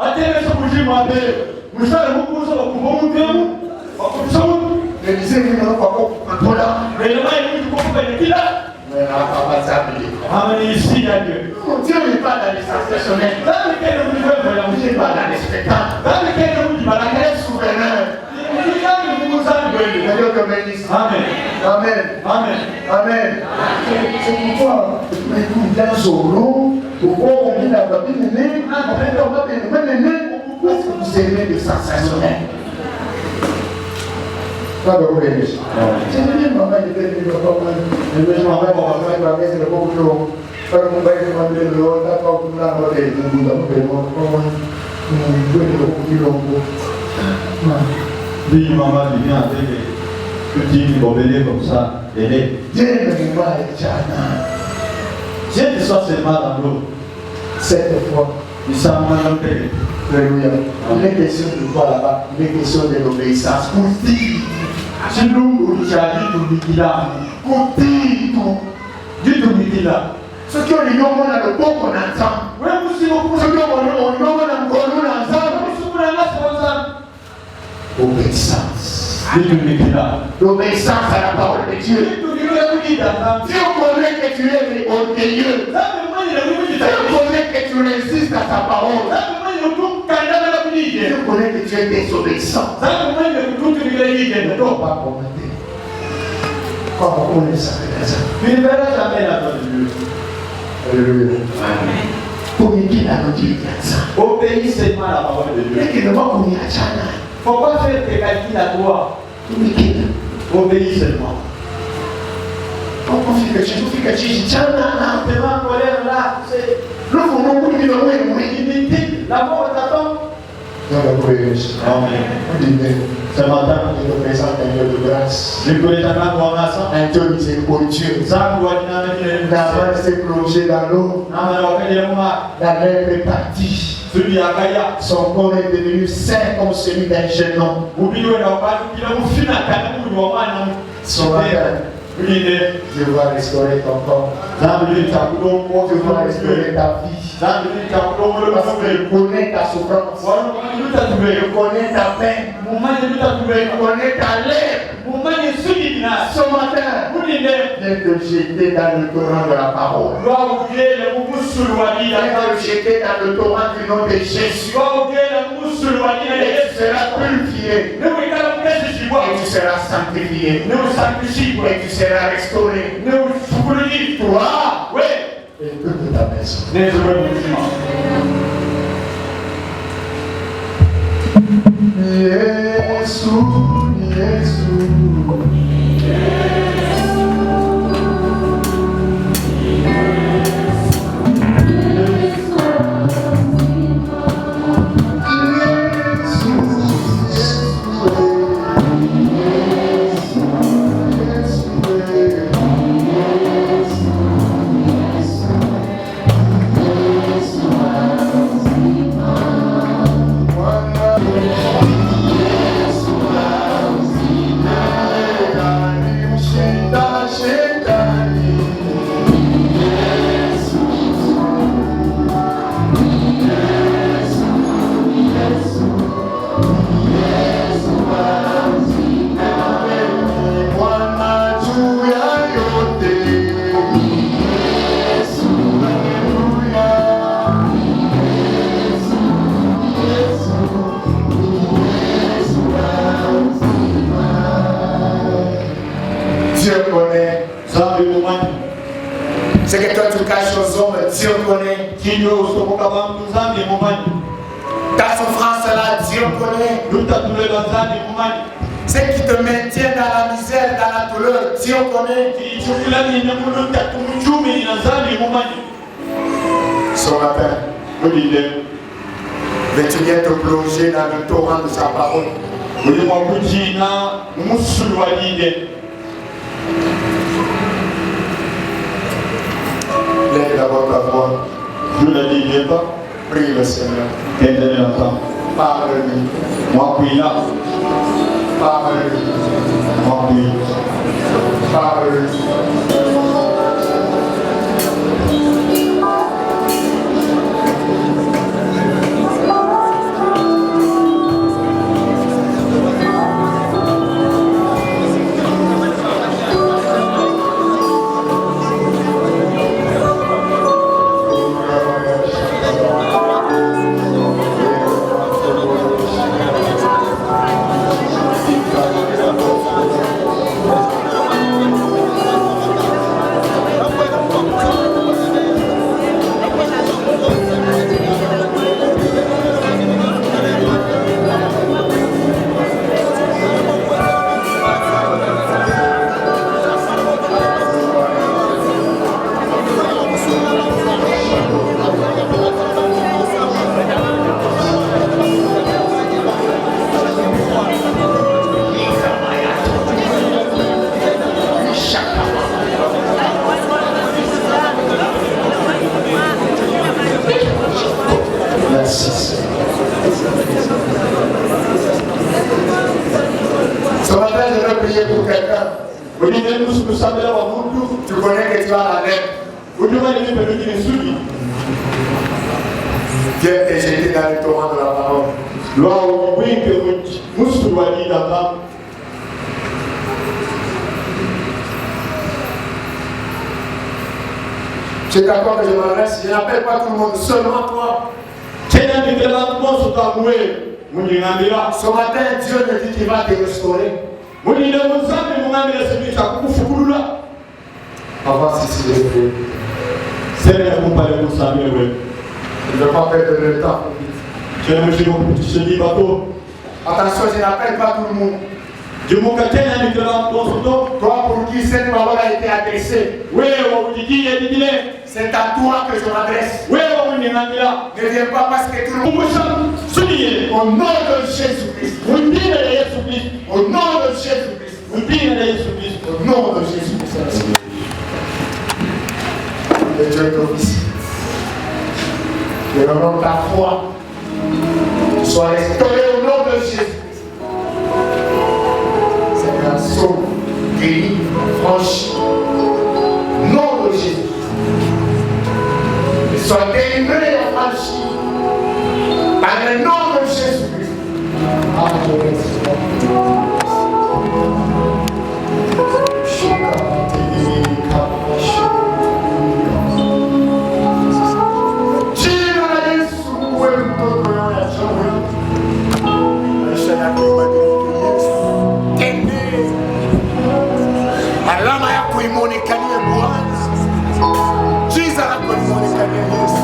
atele so kujima be musala mukuso kubomu wakusomu Le disait qu'il n'a pas compris. mais le mal est beaucoup plus petit là Mais n'a pas s'appeler. amen ici à Dieu Dieu n'est pas dans les sensationnels. dans lequel nous vivons Dieu n'est pas dans les spectacles. dans lequel nous vivons Il est souverain. Dieu te bénisse. amen Amen. amen Amen. C'est pourquoi, dans son nom, pourquoi on dit la Bible, parce que vous aimez les sensationnels. Pas de problème. C'est bien, maman, il était venu au papa. Je me suis dit, maman, il va mettre le bon boulot. Pas que mon père m'a dit, le haut, d'accord, tout là, on est nous avons fait mon comment nous devons le beaucoup plus long. dis maman il vient avec petit bobelé comme ça elle est Dieu ne va pas être Dieu te soit seulement dans l'eau cette fois. il s'en va dans le pays Alléluia. Il est question de quoi là-bas? Il est question de l'obéissance. Pour dire, si nous nous avons dit tout là pour dire tout. dit tout là Ceux qui ont le nom, on a le bon qu'on entend. oui nous si nous Ceux qui ont le nom, on a le bon qu'on entend. Obéissance. dit tout là L'obéissance à la parole de Dieu. dit tout là Dieu connaît que tu es orgueilleux. Dieu connaît que tu résistes à sa parole. Dieu connaît que tu es désobéissant. Ne dois pas commenter. Comment on est ça? Alléluia. Communiquer la notice. obéis seulement à la parole de Dieu Et qu'il ne va pas communiquer à Chana. faut pas faire tes calculs à toi Communiquer. obéis seulement On fait que tu dis Chana. t'es en colère là c'est Nous voulons que tu nous aimes. inutile la mort t'attend Dans la prière. amen ce matin Je te présente un Dieu de grâce. je connais ta main pour ça Un Dieu miséricordieux. zangu walinamenya La main s'est plongée dans l'eau. namana wakaliyama La lèvre est partie. sudi yakaya Son corps est devenu sain comme celui d'un jeune homme. ubili wena wakalukila mufina kana muli wamwana Son matin, ulinde je vais restaurer ton corps. zambi litakulongo Je vais restaurer ta vie. zambi litakulongo Parce que je connais ta souffrance. walutatubeka Je connais ta peine. mumanye Je lutatubeka connais ta lèvre. mumanye sudi bina Ce matin, ulinde viens te jeter dans le torrent de la parole. lwawugele mumusulu walila Viens te jeter dans le torrent du nom de Jésus. lwawugele mumusulu walila Et tu seras purifié. newikala mukesishibwa Et tu seras sanctifié. newusangishibwa Et tu seras restauré. newusukululitwa Toi we et toute ta maison. nezibwe muzima Yesu, Yesu. Dieu connaît. zambi mumanyi Ce que toi tu caches aux hommes, Dieu connaît. kinyo usokoka bantu zambi mumanyi Ta souffrance là, Dieu connaît. lutatubeka zambi mumanyi Ce qui te maintient dans la misère, dans la douleur, Dieu connaît. ichukulanyine mulutumuchumi na zambi mumanyi Ce matin, ulinde veux-tu bien te plonger dans le torrent de sa parole? ulimwa kujina mumusulu walinde Lève d'abord ta voix. je ne dis pas Prie le Seigneur. kendele ensemble Parle-lui. mwakwila Parle-lui. mwakwila Parle-lui. Tu connais que tu as la lèpre. Dieu est jeté dans le torrent de la parole. C'est à toi que je m'adresse. Je n'appelle pas tout le monde, seulement toi. Ce matin, Dieu me dit qu'il va te restaurer. Avant si je vais. Je ne vais pas perdre le temps. Attention, je n'appelle pas tout le monde. Toi pour qui cette parole a été adressée, c'est à toi que je m'adresse. Ne viens pas parce que tout le monde. Au nom de Jésus-Christ. Au nom de Jésus-Christ. Au nom de Jésus-Christ. Le Dieu d'office. Que le nom de ta foi soit restauré au nom de Jésus-Christ. Seigneur, sauve, guéris, franchis. Au nom de Jésus. Sois délivré et franchi. Par le nom de Jésus-Christ. Amen. Alama ya kuimonekania Bwana. Jiza la kuimonekania Yesu.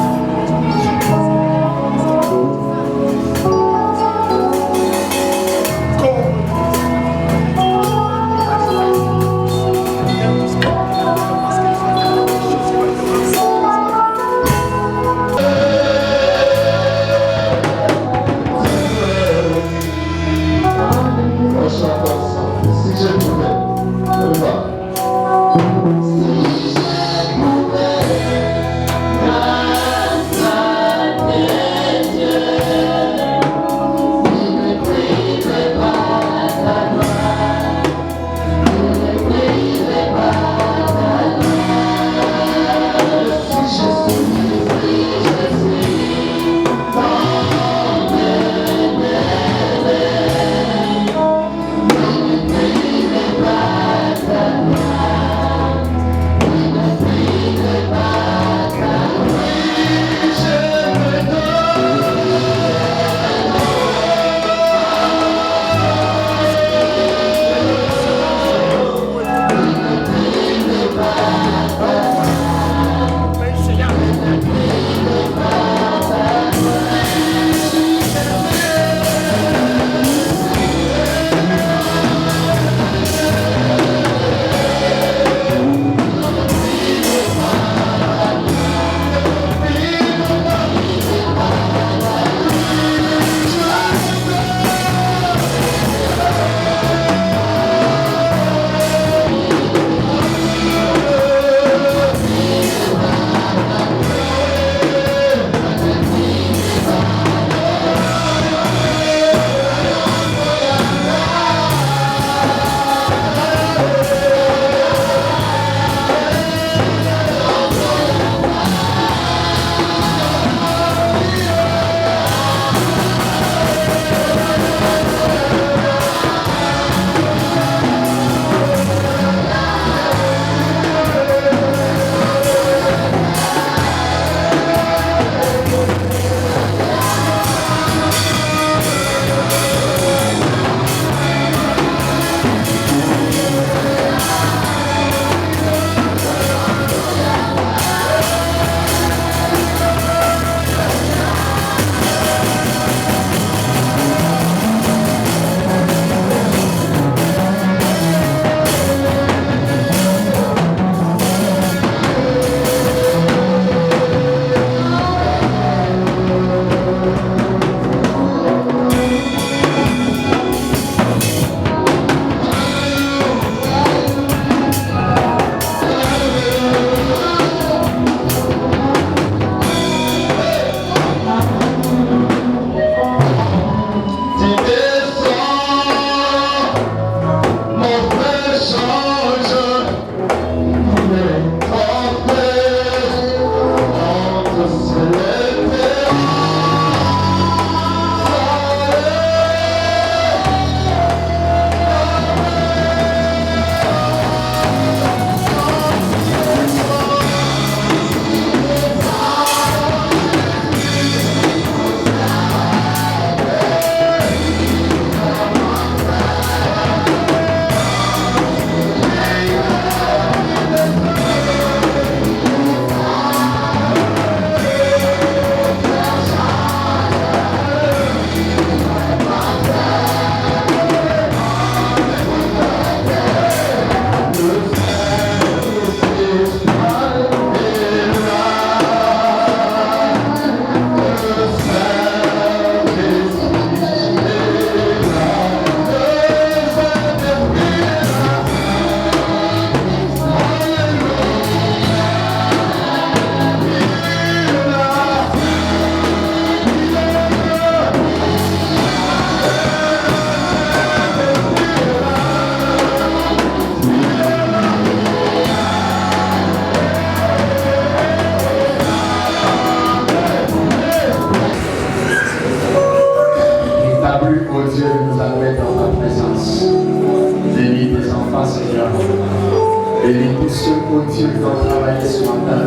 Bénis tous ceux qui ont travaillé ce matin.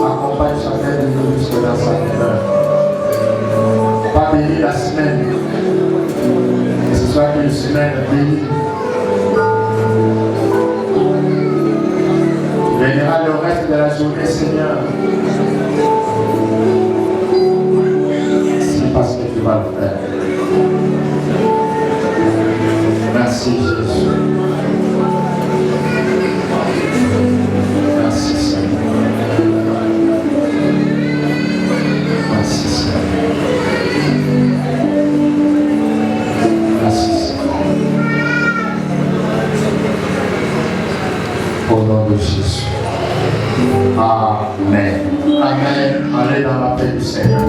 Accompagne chacun de nous jusque dans sa demeure. Pas bénir la semaine, que ce soit une semaine bénie. Tu béniras le reste de la journée, Seigneur. C'est parce que tu vas le faire. Merci Jésus. Merci Seigneur. Merci Seigneur. Merci Seigneur. Au nom de Jésus. Amen. Amen. Allez dans la paix du Seigneur.